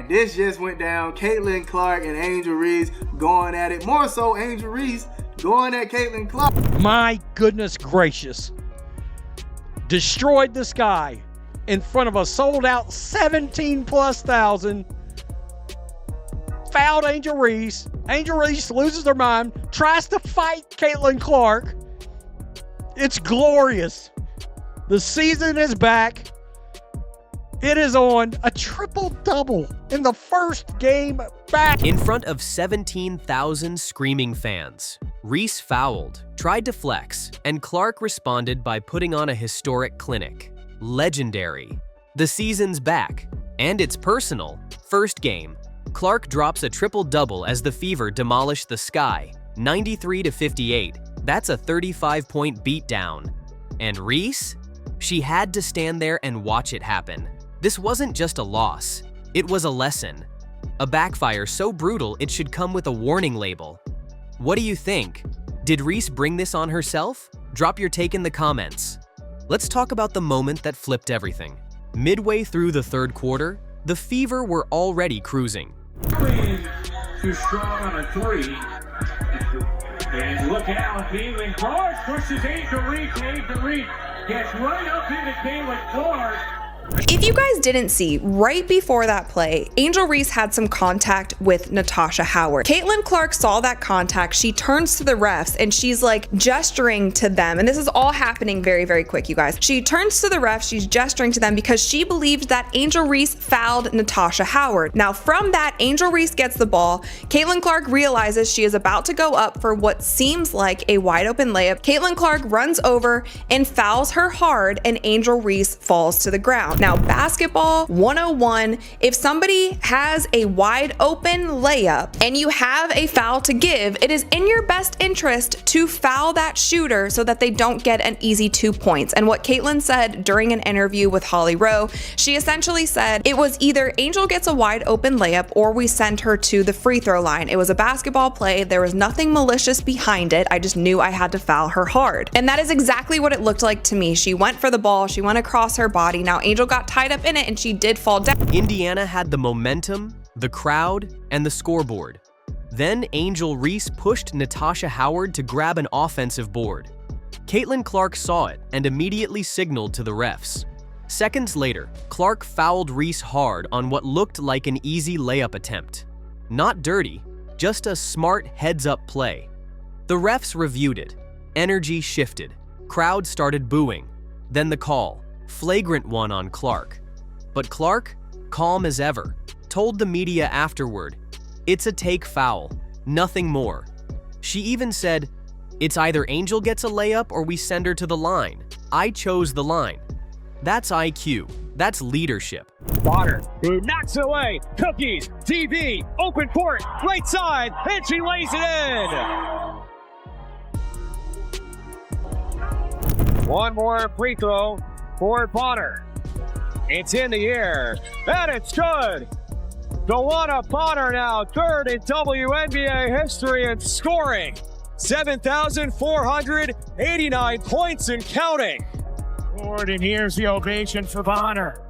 And this just went down. Caitlin Clark and Angel Reese going at it. More so, Angel Reese going at Caitlin Clark. My goodness gracious. Destroyed the sky in front of a sold-out 17,000+. Fouled Angel Reese. Angel Reese loses her mind, tries to fight Caitlin Clark. It's glorious. The season is back. It is on. A triple-double in the first game back. In front of 17,000 screaming fans, Reese fouled, tried to flex, and Clark responded by putting on a historic clinic. Legendary. The season's back, and it's personal. First game, Clark drops a triple-double as the Fever demolish the Sky, 93-58. That's a 35-point beatdown. And Reese? She had to stand there and watch it happen. This wasn't just a loss, it was a lesson. A backfire so brutal it should come with a warning label. What do you think? Did Reese bring this on herself? Drop your take in the comments. Let's talk about the moment that flipped everything. Midway through the third quarter, the Fever were already cruising. Too strong on a three. And look out, Caitlin Clark pushes Angel Reese. Angel Reese gets right up into Caitlin Clark. If you guys didn't see, right before that play, Angel Reese had some contact with Natasha Howard. Caitlin Clark saw that contact. She turns to the refs and she's like gesturing to them. And this is all happening very, very quick, you guys. She turns to the refs, she's gesturing to them because she believed that Angel Reese fouled Natasha Howard. Now from that, Angel Reese gets the ball. Caitlin Clark realizes she is about to go up for what seems like a wide open layup. Caitlin Clark runs over and fouls her hard and Angel Reese falls to the ground. Now, basketball 101, if somebody has a wide open layup and you have a foul to give, it is in your best interest to foul that shooter so that they don't get an easy 2 points. And what Caitlin said during an interview with Holly Rowe, she essentially said it was either Angel gets a wide open layup or we send her to the free throw line. It was a basketball play. There was nothing malicious behind it. I just knew I had to foul her hard. And that is exactly what it looked like to me. She went for the ball. She went across her body. Now, Angel got tied up in it and she did fall down. Indiana had the momentum, the crowd, and the scoreboard. Then Angel Reese pushed Natasha Howard to grab an offensive board. Caitlin Clark saw it and immediately signaled to the refs. Seconds later, Clark fouled Reese hard on what looked like an easy layup attempt. Not dirty, just a smart heads-up play. The refs reviewed it. Energy shifted. Crowd started booing. Then the call. Flagrant one on Clark. But Clark, calm as ever, told the media afterward, "It's a take foul, nothing more." She even said, "It's either Angel gets a layup or we send her to the line. I chose the line." That's IQ. That's leadership. Potter, who knocks it away. Cookies, TV, open court, right side, and she lays it in. One more free throw for Potter. It's in the air, and it's good. DeWanna Potter now third in WNBA history in scoring. 7,489 points and counting. Lord, and here's the ovation for Bonner.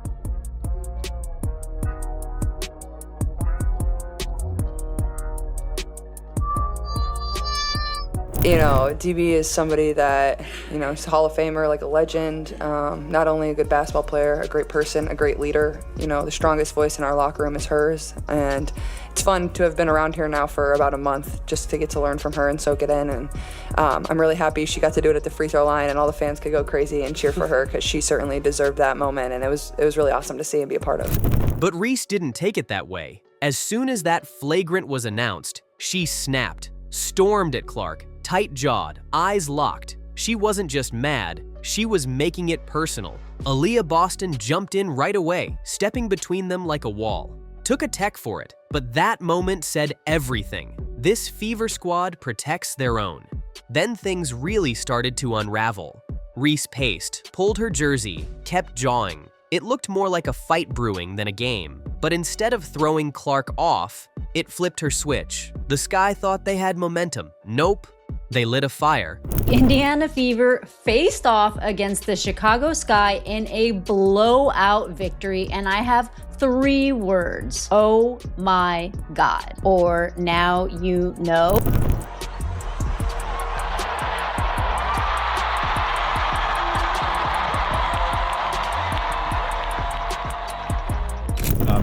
You know, DB is somebody that, you know, he's a Hall of Famer, like a legend, not only a good basketball player, a great person, a great leader. You know, the strongest voice in our locker room is hers, and it's fun to have been around here now for about a month just to get to learn from her and soak it in, and I'm really happy she got to do it at the free throw line and all the fans could go crazy and cheer for her because she certainly deserved that moment, and it was really awesome to see and be a part of. But Reese didn't take it that way. As soon as that flagrant was announced, she snapped, stormed at Clark, tight-jawed, eyes locked. She wasn't just mad, she was making it personal. Aaliyah Boston jumped in right away, stepping between them like a wall. Took a tech for it, but that moment said everything. This Fever squad protects their own. Then things really started to unravel. Reese paced, pulled her jersey, kept jawing. It looked more like a fight brewing than a game. But instead of throwing Clark off, it flipped her switch. The Sky thought they had momentum. Nope. They lit a fire. Indiana Fever faced off against the Chicago Sky in a blowout victory, and I have 3 words. Oh my God. Or now you know.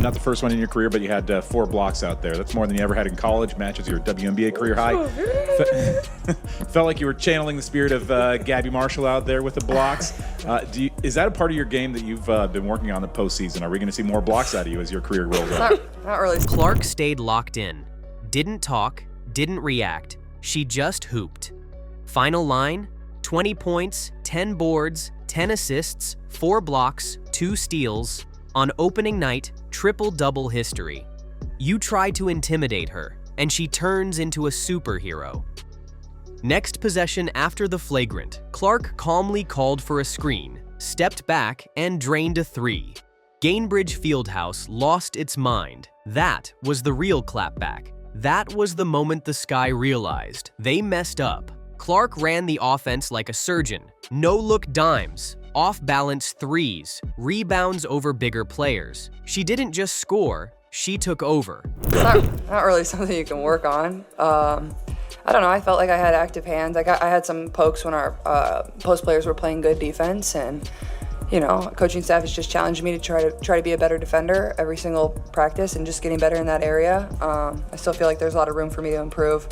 Not the first one in your career, but you had 4 blocks out there. That's more than you ever had in college. Matches your WNBA career high. Felt like you were channeling the spirit of Gabby Marshall out there with the blocks. Is that a part of your game that you've been working on the postseason? Are we going to see more blocks out of you as your career rolls on? Not really. Clark stayed locked in. Didn't talk, didn't react. She just hooped. Final line, 20 points, 10 boards, 10 assists, 4 blocks, 2 steals. On opening night, triple-double history. You try to intimidate her, and she turns into a superhero. Next possession after the flagrant, Clark calmly called for a screen, stepped back, and drained a 3. Gainbridge Fieldhouse lost its mind. That was the real clapback. That was the moment the Sky realized they messed up. Clark ran the offense like a surgeon. No-look dimes, off-balance 3s, rebounds over bigger players. She didn't just score, she took over. It's not really something you can work on. I don't know, I felt like I had active hands. I had some pokes when our post players were playing good defense, and you know, coaching staff has just challenged me to try to be a better defender every single practice and just getting better in that area. I still feel like there's a lot of room for me to improve.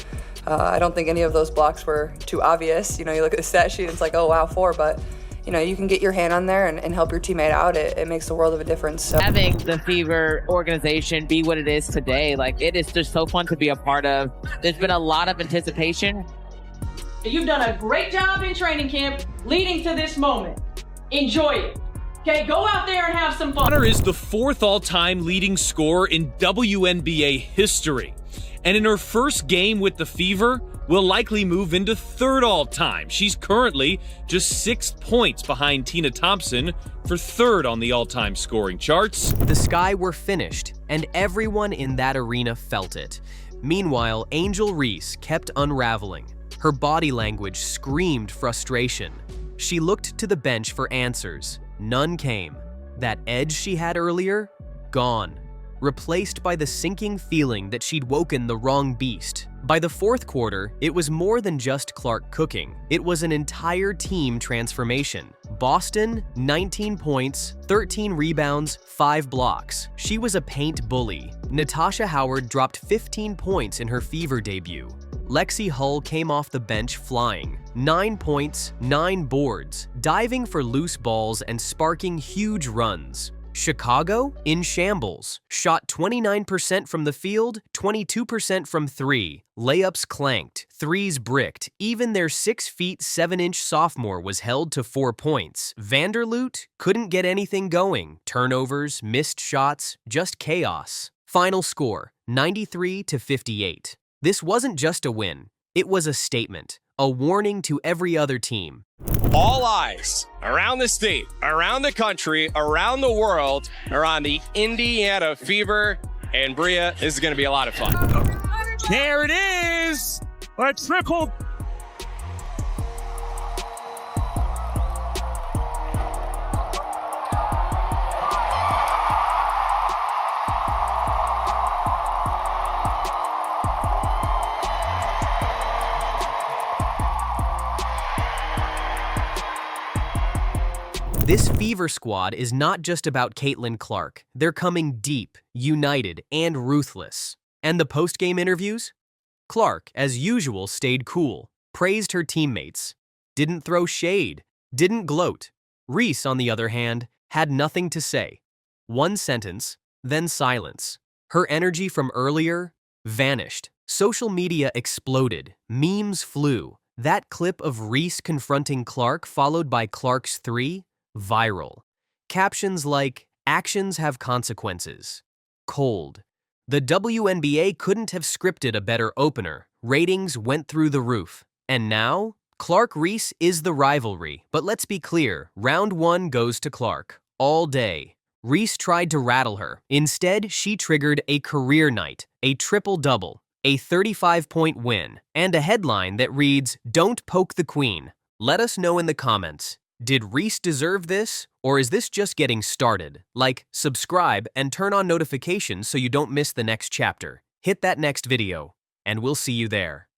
I don't think any of those blocks were too obvious. You know, you look at the stat sheet and it's like, oh wow, 4, but you know, you can get your hand on there and help your teammate out. It makes the world of a difference. So. Having the Fever organization be what it is today, like, it is just so fun to be a part of. There's been a lot of anticipation. You've done a great job in training camp leading to this moment. Enjoy it. Okay, go out there and have some fun. Connor is the 4th all-time leading scorer in WNBA history. And in her first game with the Fever, will likely move into 3rd all-time. She's currently just 6 points behind Tina Thompson for 3rd on the all-time scoring charts. The Sky were finished, and everyone in that arena felt it. Meanwhile, Angel Reese kept unraveling. Her body language screamed frustration. She looked to the bench for answers. None came. That edge she had earlier, gone. Replaced by the sinking feeling that she'd woken the wrong beast. By the 4th quarter, it was more than just Clark cooking. It was an entire team transformation. Boston, 19 points, 13 rebounds, 5 blocks. She was a paint bully. Natasha Howard dropped 15 points in her Fever debut. Lexi Hull came off the bench flying. 9 points, 9 boards, diving for loose balls and sparking huge runs. Chicago, in shambles, shot 29% from the field, 22% from 3. Layups clanked, 3s bricked. Even their 6 feet 7-inch sophomore was held to 4 points. Vanderloot couldn't get anything going. Turnovers, missed shots, just chaos. Final score, 93-58. This wasn't just a win, it was a statement, a warning to every other team. All eyes around the state, around the country, around the world are on the Indiana Fever. And Bria, this is going to be a lot of fun. There it is! A triple. This Fever squad is not just about Caitlin Clark. They're coming deep, united, and ruthless. And the post-game interviews? Clark, as usual, stayed cool, praised her teammates, didn't throw shade, didn't gloat. Reese, on the other hand, had nothing to say. One sentence, then silence. Her energy from earlier vanished. Social media exploded. Memes flew. That clip of Reese confronting Clark followed by Clark's 3, viral. Captions like, "Actions have consequences." Cold. The WNBA couldn't have scripted a better opener. Ratings went through the roof. And now, Clark-Reese is the rivalry. But let's be clear, round 1 goes to Clark. All day. Reese tried to rattle her. Instead, she triggered a career night, a triple-double, a 35-point win, and a headline that reads, "Don't poke the queen." Let us know in the comments. Did Reese deserve this, or is this just getting started? Like, subscribe, and turn on notifications so you don't miss the next chapter. Hit that next video, and we'll see you there.